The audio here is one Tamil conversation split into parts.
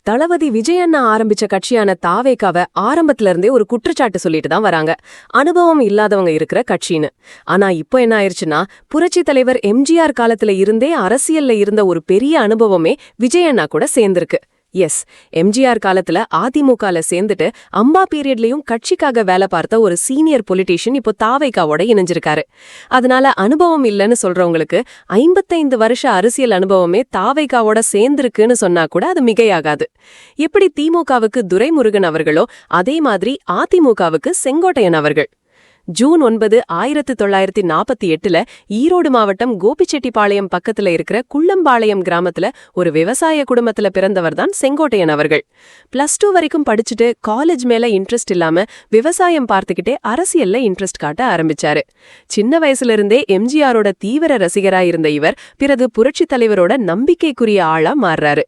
தளபதி விஜயண்ணா ஆரம்பிச்ச கட்சியான தாவேகாவை ஆரம்பத்துல இருந்தே ஒரு குற்றச்சாட்டு சொல்லிட்டு தான் வராங்க. அனுபவம் இல்லாதவங்க இருக்கிற கட்சின்னு. ஆனா இப்போ என்ன ஆயிருச்சுன்னா, புரட்சி தலைவர் எம்ஜிஆர் காலத்துல இருந்தே அரசியல்ல இருந்த ஒரு பெரிய அனுபவமே விஜயண்ணா கூட சேர்ந்திருக்கு. எஸ், எம்ஜிஆர் காலத்துல அதிமுகல சேர்ந்துட்டு அம்பா பீரியட்லயும் கட்சிக்காக வேலை பார்த்த ஒரு சீனியர் பொலிட்டீஷியன் இப்போ தாவேகாவோட இணைஞ்சிருக்காரு. அதனால அனுபவம் இல்லைன்னு சொல்றவங்களுக்கு 55 வருஷ அரசியல் அனுபவமே தாவேகாவோட சேர்ந்திருக்குன்னு சொன்னா கூட அது மிகையாகாது. எப்படி திமுகவுக்கு துரைமுருகன் அவர்களோ அதே மாதிரி அதிமுகவுக்கு செங்கோட்டையன் அவர்கள். ஜூன் 9, 1948 ஈரோடு மாவட்டம் கோபிச்செட்டிப்பாளையம் பக்கத்துல இருக்கிற குள்ளம்பாளையம் கிராமத்துல ஒரு விவசாய குடும்பத்துல பிறந்தவர் தான் செங்கோட்டையன் அவர்கள். +2 வரைக்கும் படிச்சுட்டு காலேஜ் மேல இன்ட்ரெஸ்ட் இல்லாம விவசாயம் பார்த்துக்கிட்டே அரசியல்ல இன்ட்ரெஸ்ட் காட்ட ஆரம்பிச்சாரு. சின்ன வயசுல இருந்தே எம்ஜிஆரோட தீவிர ரசிகரா இருந்த இவர் பிறகு புரட்சி தலைவரோட நம்பிக்கைக்குரிய ஆளா மாறுறாரு.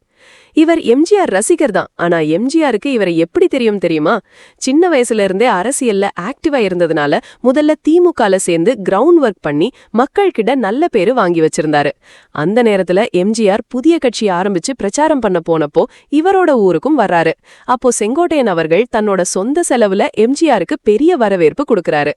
இவர் எம்ஜிஆர் ரசிகர் தான். ஆனா எம்ஜிஆருக்கு இவரை எப்படி தெரியுமா? சின்ன வயசுல இருந்தே அரசியல்ல ஆக்டிவா இருந்ததுனால முதல்ல திமுகல சேர்ந்து கிரவுண்ட் ஒர்க் பண்ணி மக்கள் கிட்ட நல்ல பேரு வாங்கி வச்சிருந்தாரு. அந்த நேரத்துல எம்ஜிஆர் புதிய கட்சி ஆரம்பிச்சு பிரச்சாரம் பண்ண போனப்போ இவரோட ஊருக்கும் வர்றாரு. அப்போ செங்கோட்டையன் அவர்கள் தன்னோட சொந்த செலவுல எம்ஜிஆருக்கு பெரிய வரவேற்பு கொடுக்கறாரு.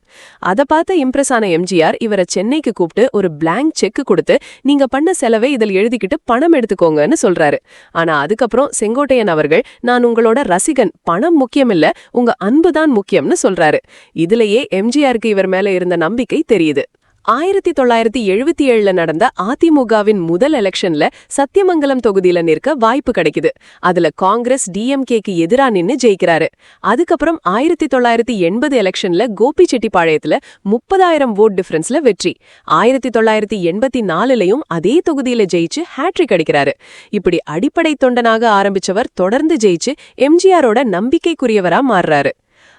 அதை பார்த்து இம்ப்ரெஸ் ஆன எம்ஜிஆர் இவரை சென்னைக்கு கூப்பிட்டு ஒரு பிளாங்க் செக் கொடுத்து, நீங்க பண்ண செலவை இதில் எழுதிக்கிட்டு பணம் எடுத்துக்கோங்கன்னு சொல்றாரு. ஆனா அதுக்கப்புறம் செங்கோட்டையன் அவர்கள், நான் உங்களோட ரசிகன், பணம் முக்கியமில்ல, உங்க அன்புதான் முக்கியம்னு சொல்றாரு. இதுலயே எம்ஜிஆருக்கு இவர் மேல இருந்த நம்பிக்கை தெரியுது. 1977 நடந்த அதிமுகவின் முதல் எலெக்ஷன்ல சத்தியமங்கலம் தொகுதியில நிற்க வாய்ப்பு கிடைக்குது. அதுல காங்கிரஸ் டிஎம்கேக்கு எதிரா நின்னு ஜெயிக்கிறாரு. அதுக்கப்புறம் 1980 எலெக்ஷன்ல கோபிச்செட்டிப்பாளையத்துல 30,000 ஓட் டிஃபரன்ஸ்ல வெற்றி. 1984லயும் அதே தொகுதியில ஜெயிச்சு ஹேட்ரிக் அடிக்கிறாரு. இப்படி அடிப்படை தொண்டனாக ஆரம்பிச்சவர் தொடர்ந்து ஜெயிச்சு எம்ஜிஆரோட நம்பிக்கைக்குரியவரா மாறுறாரு.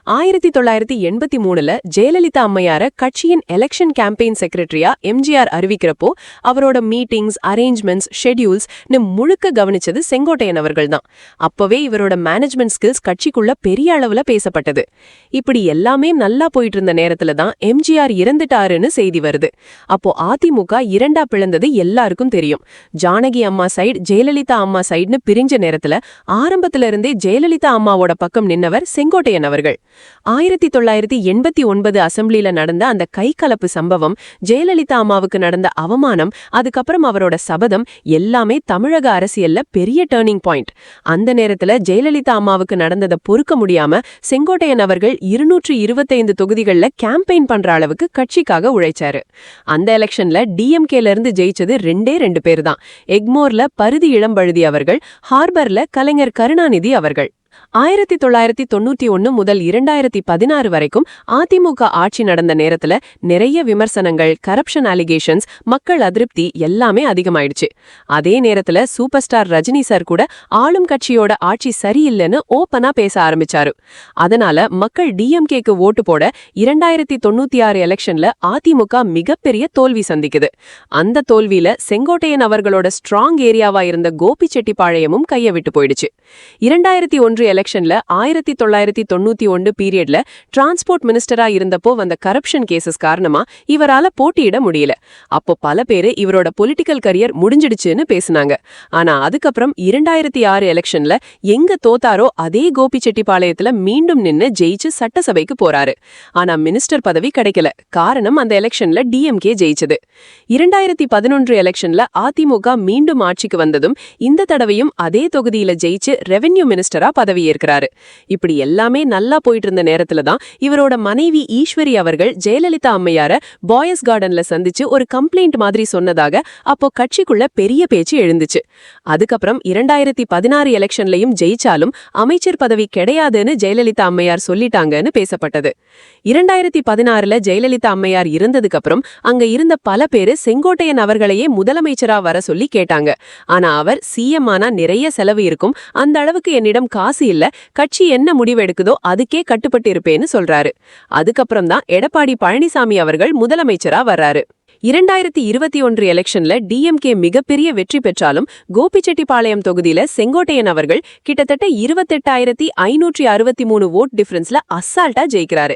1983 ஜெயலலிதா அம்மையார கட்சியின் எலெக்ஷன் கேம்பெயின் செக்ரட்டரியா எம்ஜிஆர் அறிவிக்கிறப்போ அவரோட மீட்டிங்ஸ், அரேஞ்ச்மெண்ட்ஸ், ஷெட்யூல்ஸ் முழுக்க கவனிச்சது செங்கோட்டையன் அவர்கள் தான். அப்பவே இவரோட மேனேஜ்மெண்ட் ஸ்கில்ஸ் கட்சிக்குள்ள பெரிய அளவுல பேசப்பட்டது. இப்படி எல்லாமே நல்லா போயிட்டு இருந்த நேரத்துல தான் எம்ஜிஆர் இறந்துட்டாருன்னு செய்தி வருது. அப்போ அதிமுக இரண்டா பிளந்தது எல்லாருக்கும் தெரியும். ஜானகி அம்மா சைடு, ஜெயலலிதா அம்மா சைடுன்னு பிரிஞ்ச நேரத்துல ஆரம்பத்துல இருந்தே ஜெயலலிதா அம்மாவோட பக்கம் நின்னவர் செங்கோட்டையன் அவர்கள். 1989 அசெம்பிளில நடந்த அந்த கைகலப்பு சம்பவம், ஜெயலலிதா அம்மாவுக்கு நடந்த அவமானம், அதுக்கப்புறம் அவரோட சபதம் எல்லாமே தமிழக அரசியல்ல பெரிய டர்னிங் பாயிண்ட். அந்த நேரத்துல ஜெயலலிதா அம்மாவுக்கு நடந்ததை பொறுக்க முடியாம செங்கோட்டையன் அவர்கள் 225 தொகுதிகள்ல கேம்பெயின் பண்ற அளவுக்கு கட்சிக்காக உழைச்சாரு. அந்த எலெக்ஷன்ல டிஎம்கேல இருந்து ஜெயிச்சது 2 பேர் தான். எக்மோர்ல பருதி இளம்பழுதி அவர்கள், ஹார்பர்ல கலைஞர் கருணாநிதி அவர்கள். 1991 முதல் 2016 வரைக்கும் அதிமுக ஆட்சி நடந்த நேரத்துல நிறைய விமர்சனங்கள், கரப்ஷன் அலிகேஷன்ஸ், மக்கள் அதிருப்தி எல்லாமே அதிகமாயிடுச்சு. அதே நேரத்துல சூப்பர் ஸ்டார் ரஜினி சார் கூட ஆளும் கட்சியோட ஆட்சி சரியில்லைன்னு ஓப்பனா பேச ஆரம்பிச்சாரு. அதனால மக்கள் டிஎம்கேக்கு ஓட்டு போட 2096 எலெக்ஷன்ல அதிமுக மிகப்பெரிய தோல்வி சந்திக்குது. அந்த தோல்வியில செங்கோட்டையன் அவர்களோட ஸ்ட்ராங் ஏரியாவா இருந்த கோபிச்செட்டிப்பாளையமும் கைய விட்டு போயிடுச்சு. 2001 எலெக்ஷன்ல 1991 பீரியட்ல டிரான்ஸ்போர்ட் மினிஸ்டரா இருந்தப்போ வந்த கரப்ஷன் கேசஸ் காரணமா இவரால போட்டியிட முடியல. அப்போ பல பேரு இவரோட பொலிட்டிக்கல் கரியர் முடிஞ்சிடுச்சுன்னு பேசினாங்க. ஆனா அதுக்கப்புறம் 2006 எலெக்ஷன்ல எங்க தோத்தாரோ அதே கோபிச்செட்டிப்பாளையத்துல மீண்டும் நின்னு ஜெயிச்சு சட்டசபைக்கு போறாரு. ஆனா மினிஸ்டர் பதவி கிடைக்கல. காரணம், அந்த எலெக்ஷன்ல டிஎம்கே ஜெயிச்சது. 2011 எலெக்ஷன்ல அதிமுக மீண்டும் ஆட்சிக்கு வந்ததும் இந்த தடவையும் அதே தொகுதியில ஜெயிச்சு ரெவென்யூ மினிஸ்டரா பதவி ஏற்கிறாரு. இப்படி எல்லாமே நல்லா போயிட்டு இருந்த நேரத்துல தான் இவரோட மனைவி ஈஸ்வரி அவர்கள் ஜெயலலிதா அம்மையார பாய்ஸ் கார்டன்ல சந்திச்சு ஒரு கம்ப்ளைண்ட் மாதிரி சொன்னதாக அப்போ கட்சிக்குள்ள பெரிய பேச்சு எழுந்துச்சு. அதுக்கப்புறம் 2016 எலெக்ஷன்லயும் ஜெயிச்சாலும் அமைச்சர் பதவி கிடையாதுன்னு ஜெயலலிதா அம்மையார் சொல்லிட்டாங்கன்னு பேசப்பட்டது. 2016 ஜெயலலிதா அம்மையார் இருந்ததுக்கு அப்புறம் அங்க இருந்த பல பேரு செங்கோட்டையன் அவர்களையே முதலமைச்சரா வர சொல்லி கேட்டாங்க. ஆனா அவர் சிஎம் ஆனா நிறைய செலவு இருக்கும், அந்த அளவுக்கு என்னிடம் காசு இல்ல, கட்சி என்ன முடிவு எடுக்குதோ அதுக்கே கட்டுப்பட்டு இருப்பேன்னு சொல்றாரு. அதுக்கப்புறம் தான் எடப்பாடி பழனிசாமி அவர்கள் முதலமைச்சரா வர்றாரு. 2021 எலெக்ஷன்ல டிஎம்கே மிகப்பெரிய வெற்றி பெற்றாலும் கோபிச்செட்டிப்பாளையம் தொகுதியில செங்கோட்டையன் அவர்கள் கிட்டத்தட்ட 28,563 ஓட் டிஃபரன்ஸ்ல அசால்ட்டா ஜெயிக்கிறாரு.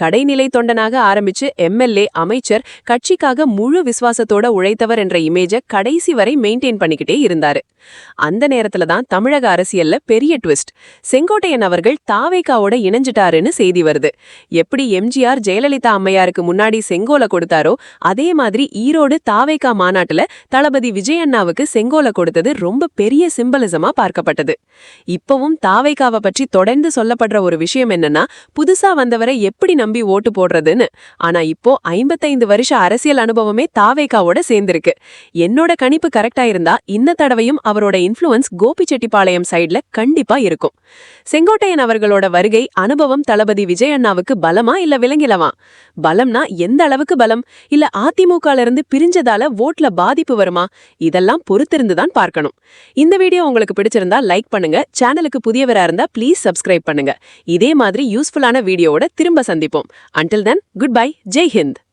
கடைநிலை தொண்டனாக ஆரம்பிச்சு எம்எல்ஏ, அமைச்சர், கட்சிக்காக முழு விசுவாசத்தோட உழைத்தவர் என்ற இமேஜ கடைசி வரை மெயின்டைன் பண்ணிக்கிட்டே இருந்தாரு. அந்த நேரத்துல தான் தமிழக அரசியல்ல பெரிய ட்விஸ்ட். செங்கோட்டையன் அவர்கள் தாவேகாவோட இணைஞ்சிட்டாருன்னு செய்தி வருது. எப்படி எம்ஜிஆர் ஜெயலலிதா அம்மையாருக்கு முன்னாடி செங்கோல கொடுத்தாரோ அதே மாதிரி ஈரோடு தாவேகா மாநாட்டுல தளபதி விஜய் அண்ணாவுக்கு செங்கோல கொடுத்தது ரொம்ப பெரிய சிம்பலிசமா பார்க்கப்பட்டது. இப்பவும் தாவேகாவை பற்றி தொடர்ந்து சொல்லப்படுற ஒரு விஷயம் என்னன்னா, புதுசா வந்தவரை எப்படி நம்பி ஓட்டு போடுறதுன்னு. ஆனா இப்போ 55 வருஷ அரசியல் அனுபவமே தாவேகாவோட சேர்ந்திருக்கு. என்னோட கணிப்பு கரெக்டா இருந்தா இந்த தடவையும் அவரோட இன்ஃப்ளூயன்ஸ் கோபிச்செட்டிப்பாளையம் சைட்ல கண்டிப்பா இருக்கும். செங்கோட்டையன் அவர்களோட வருகை அனுபவம் தளபதி விஜய் அண்ணாவுக்கு பலமா இல்ல விலங்கிலவா? பலம்னா எந்த அளவுக்கு பலம்? இல்ல அதிமுகல இருந்து பிரிஞ்சதால ஓட்ல பாதிப்பு வருமா? இதெல்லாம் பொறுத்திருந்துதான் பார்க்கணும். இந்த வீடியோ உங்களுக்கு பிடிச்சிருந்தா லைக் பண்ணுங்க. சேனலுக்கு புதியவரா இருந்தா ப்ளீஸ் சப்ஸ்கிரைப் பண்ணுங்க. இதே மாதிரி யூஸ்ஃபுல்லான வீடியோவோட திரும்ப சந்திப்போம். Until then, good bye. Jai Hind.